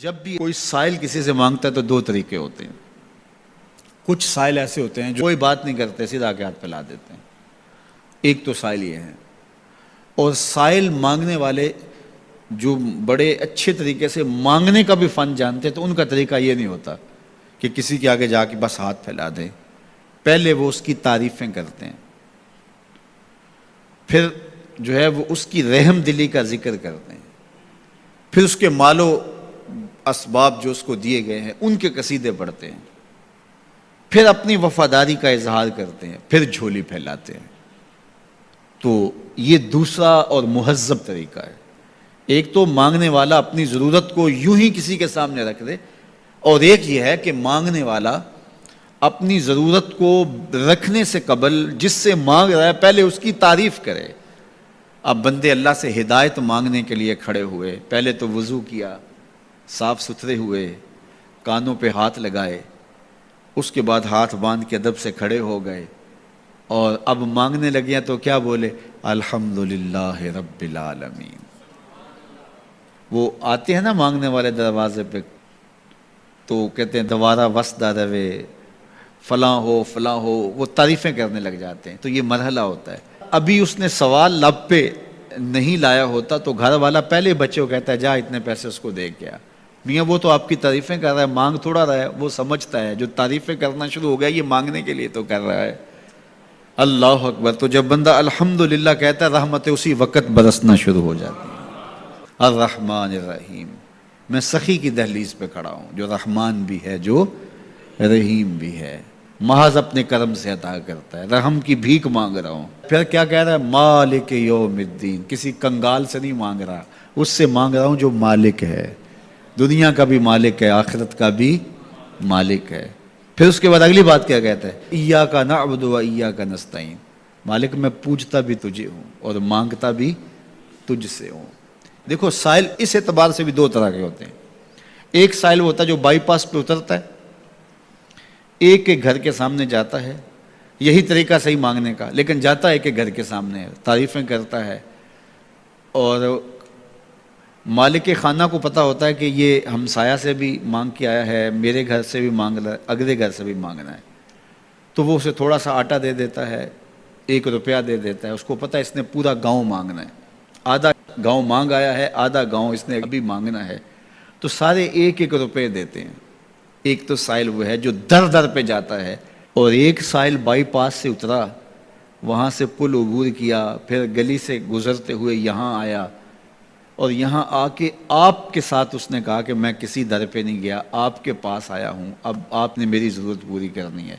جب بھی کوئی سائل کسی سے مانگتا ہے تو دو طریقے ہوتے ہیں. کچھ سائل ایسے ہوتے ہیں جو کوئی بات نہیں کرتے، سیدھا آ کے ہاتھ پھیلا دیتے ہیں. ایک تو سائل یہ ہے. اور سائل مانگنے والے جو بڑے اچھے طریقے سے مانگنے کا بھی فن جانتے ہیں تو ان کا طریقہ یہ نہیں ہوتا کہ کسی کے آگے جا کے بس ہاتھ پھیلا دیں. پہلے وہ اس کی تعریفیں کرتے ہیں، پھر جو ہے وہ اس کی رحم دلی کا ذکر کرتے ہیں، پھر اس کے مال و اسباب جو اس کو دیے گئے ہیں ان کے قصیدے پڑھتے ہیں، پھر اپنی وفاداری کا اظہار کرتے ہیں، پھر جھولی پھیلاتے ہیں. تو یہ دوسرا اور مہذب طریقہ ہے. ایک تو مانگنے والا اپنی ضرورت کو یوں ہی کسی کے سامنے رکھ دے، اور ایک یہ ہے کہ مانگنے والا اپنی ضرورت کو رکھنے سے قبل جس سے مانگ رہا ہے پہلے اس کی تعریف کرے. اب بندے اللہ سے ہدایت مانگنے کے لیے کھڑے ہوئے، پہلے تو وضو کیا، صاف ستھرے ہوئے، کانوں پہ ہاتھ لگائے، اس کے بعد ہاتھ باندھ کے ادب سے کھڑے ہو گئے، اور اب مانگنے لگے ہیں تو کیا بولے؟ الحمدللہ رب العالمین. وہ آتے ہیں نا مانگنے والے دروازے پہ تو کہتے ہیں دوبارہ وسدہ روے، فلاں ہو فلاں ہو، وہ تعریفیں کرنے لگ جاتے ہیں. تو یہ مرحلہ ہوتا ہے. ابھی اس نے سوال لب پہ نہیں لایا ہوتا تو گھر والا پہلے بچے کو کہتا ہے جا اتنے پیسے اس کو دے گیا. میاں وہ تو آپ کی تعریفیں کر رہا ہے، مانگ تھوڑا رہا ہے. وہ سمجھتا ہے جو تعریفیں کرنا شروع ہو گیا یہ مانگنے کے لیے تو کر رہا ہے. اللہ اکبر. تو جب بندہ الحمدللہ کہتا ہے رحمتیں اسی وقت برسنا شروع ہو جاتی ہیں. الرحمن الرحیم. میں سخی کی دہلیز پہ کھڑا ہوں جو رحمان بھی ہے جو رحیم بھی ہے، محض اپنے کرم سے عطا کرتا ہے. رحم کی بھیک مانگ رہا ہوں. پھر کیا کہہ رہا ہے؟ مالک یوم الدین. کسی کنگال سے نہیں مانگ رہا، اس سے مانگ رہا ہوں جو مالک ہے، دنیا کا بھی مالک ہے، آخرت کا بھی مالک ہے. پھر اس کے بعد اگلی بات کیا کہتا ہے؟ ایاک نعبد و ایاک نستعین. مالک میں پوجتا بھی تجھے ہوں اور مانگتا بھی تجھ سے ہوں. دیکھو سائل اس اعتبار سے بھی دو طرح کے ہوتے ہیں. ایک سائل ہوتا ہے جو بائی پاس پہ اترتا ہے، ایک کے گھر کے سامنے جاتا ہے، یہی طریقہ صحیح مانگنے کا، لیکن جاتا ہے کہ گھر کے سامنے تعریفیں کرتا ہے، اور مالک خانہ کو پتہ ہوتا ہے کہ یہ ہمسایہ سے بھی مانگ کے آیا ہے، میرے گھر سے بھی مانگ رہا ہے، اگلے گھر سے بھی مانگنا ہے. تو وہ اسے تھوڑا سا آٹا دے دیتا ہے، 1 روپیہ دے دیتا ہے. اس کو پتہ ہے اس نے پورا گاؤں مانگنا ہے، آدھا گاؤں مانگ آیا ہے، آدھا گاؤں اس نے ابھی مانگنا ہے. تو سارے 1 روپے دیتے ہیں. ایک تو سائل وہ ہے جو در در پہ جاتا ہے، اور ایک سائل بائی پاس سے اترا، وہاں سے پل عبور کیا، پھر گلی سے گزرتے ہوئے یہاں آیا، اور یہاں آ کے آپ کے ساتھ اس نے کہا کہ میں کسی در پہ نہیں گیا، آپ کے پاس آیا ہوں، اب آپ نے میری ضرورت پوری کرنی ہے.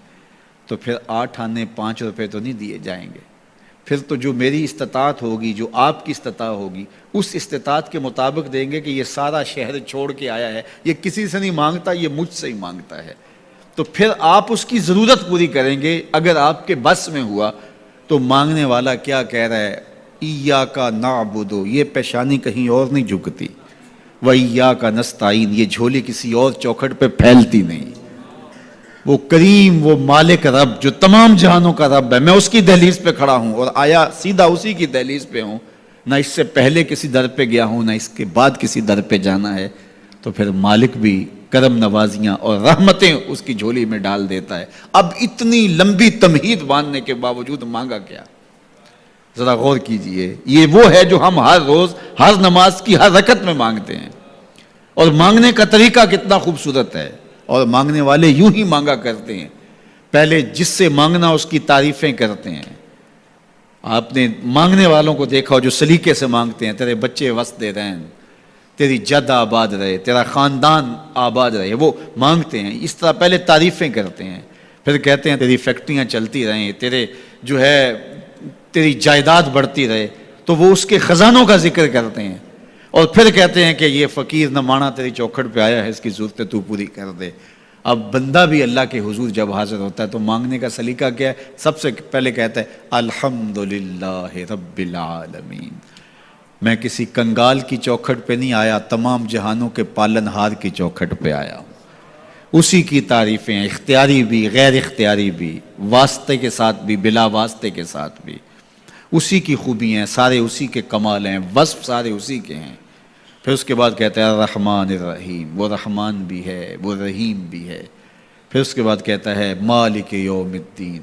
تو پھر 8 آنے 5 روپے تو نہیں دیے جائیں گے. پھر تو جو میری استطاعت ہوگی، جو آپ کی استطاعت ہوگی، اس استطاعت کے مطابق دیں گے کہ یہ سارا شہر چھوڑ کے آیا ہے، یہ کسی سے نہیں مانگتا، یہ مجھ سے ہی مانگتا ہے. تو پھر آپ اس کی ضرورت پوری کریں گے. اگر آپ کے بس میں ہوا تو مانگنے والا کیا کہہ رہا ہے؟ ایاک نعبد. یہ پیشانی کہیں اور نہیں جھکتی، وایاک نستعین. یہ جھولی کسی اور چوکھٹ پہ پھیلتی نہیں. وہ کریم، وہ مالک رب جو تمام جہانوں کا رب ہے، میں اس کی دہلیز پہ کھڑا ہوں اور آیا سیدھا اسی کی دہلیز پہ ہوں. نہ اس سے پہلے کسی در پہ گیا ہوں، نہ اس کے بعد کسی در پہ جانا ہے. تو پھر مالک بھی کرم نوازیاں اور رحمتیں اس کی جھولی میں ڈال دیتا ہے. اب اتنی لمبی تمہید باندھنے کے باوجود مانگا کیا؟ ذرا غور کیجئے. یہ وہ ہے جو ہم ہر روز ہر نماز کی ہر رکعت میں مانگتے ہیں، اور مانگنے کا طریقہ کتنا خوبصورت ہے. اور مانگنے والے یوں ہی مانگا کرتے ہیں. پہلے جس سے مانگنا اس کی تعریفیں کرتے ہیں. آپ نے مانگنے والوں کو دیکھا جو سلیقے سے مانگتے ہیں، تیرے بچے وسدے رہیں، تیری جد آباد رہے، تیرا خاندان آباد رہے. وہ مانگتے ہیں اس طرح، پہلے تعریفیں کرتے ہیں، پھر کہتے ہیں تیری فیکٹریاں چلتی رہیں، تیرے جو ہے تیری جائیداد بڑھتی رہے. تو وہ اس کے خزانوں کا ذکر کرتے ہیں، اور پھر کہتے ہیں کہ یہ فقیر نمانہ تیری چوکھٹ پہ آیا ہے، اس کی ضرورتیں تو پوری کر دے. اب بندہ بھی اللہ کے حضور جب حاضر ہوتا ہے تو مانگنے کا سلیقہ کیا ہے؟ سب سے پہلے کہتا ہے الحمدللہ رب العالمین. میں کسی کنگال کی چوکھٹ پہ نہیں آیا، تمام جہانوں کے پالن ہار کی چوکھٹ پہ آیا ہوں. اسی کی تعریفیں، اختیاری بھی غیر اختیاری بھی، واسطے کے ساتھ بھی بلا واسطے کے ساتھ بھی. اسی کی خوبی ہیں، سارے اسی کے کمال ہیں، وصف سارے اسی کے ہیں. پھر اس کے بعد کہتا ہے الرحمن الرحیم، وہ رحمان بھی ہے وہ رحیم بھی ہے۔ پھر اس کے بعد کہتا ہے مالک یوم الدین،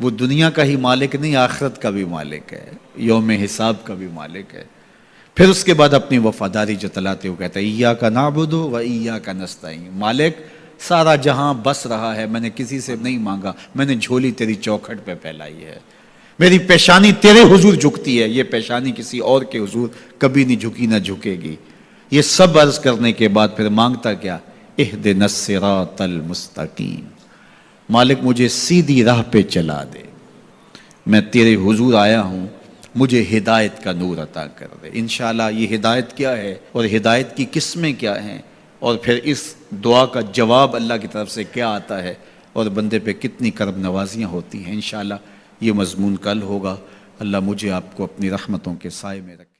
وہ دنیا کا ہی مالک نہیں، آخرت کا بھی مالک ہے، یوم حساب کا بھی مالک ہے۔ پھر اس کے بعد اپنی وفاداری جتلاتے ہوئے کہتا ہے ایاک نعبد و ایاک نستعین، مالک سارا جہاں بس رہا ہے، میں نے کسی سے نہیں مانگا، میں نے جھولی تیری چوکھٹ پہ پھیلائی ہے، میری پیشانی تیرے حضور جھکتی ہے، یہ پیشانی کسی اور کے حضور کبھی نہیں جھکی نہ جھکے گی۔ یہ سب عرض کرنے کے بعد پھر مانگتا کیا؟ اہدنا الصراط المستقیم، مالک مجھے سیدھی راہ پہ چلا دے، میں تیرے حضور آیا ہوں، مجھے ہدایت کا نور عطا کر دے۔ انشاءاللہ یہ ہدایت کیا ہے اور ہدایت کی قسمیں کیا ہیں، اور پھر اس دعا کا جواب اللہ کی طرف سے کیا آتا ہے، اور بندے پہ کتنی کرم نوازیاں ہوتی ہیں، انشاءاللہ یہ مضمون کل ہوگا۔ اللہ مجھے آپ کو اپنی رحمتوں کے سائے میں رکھے۔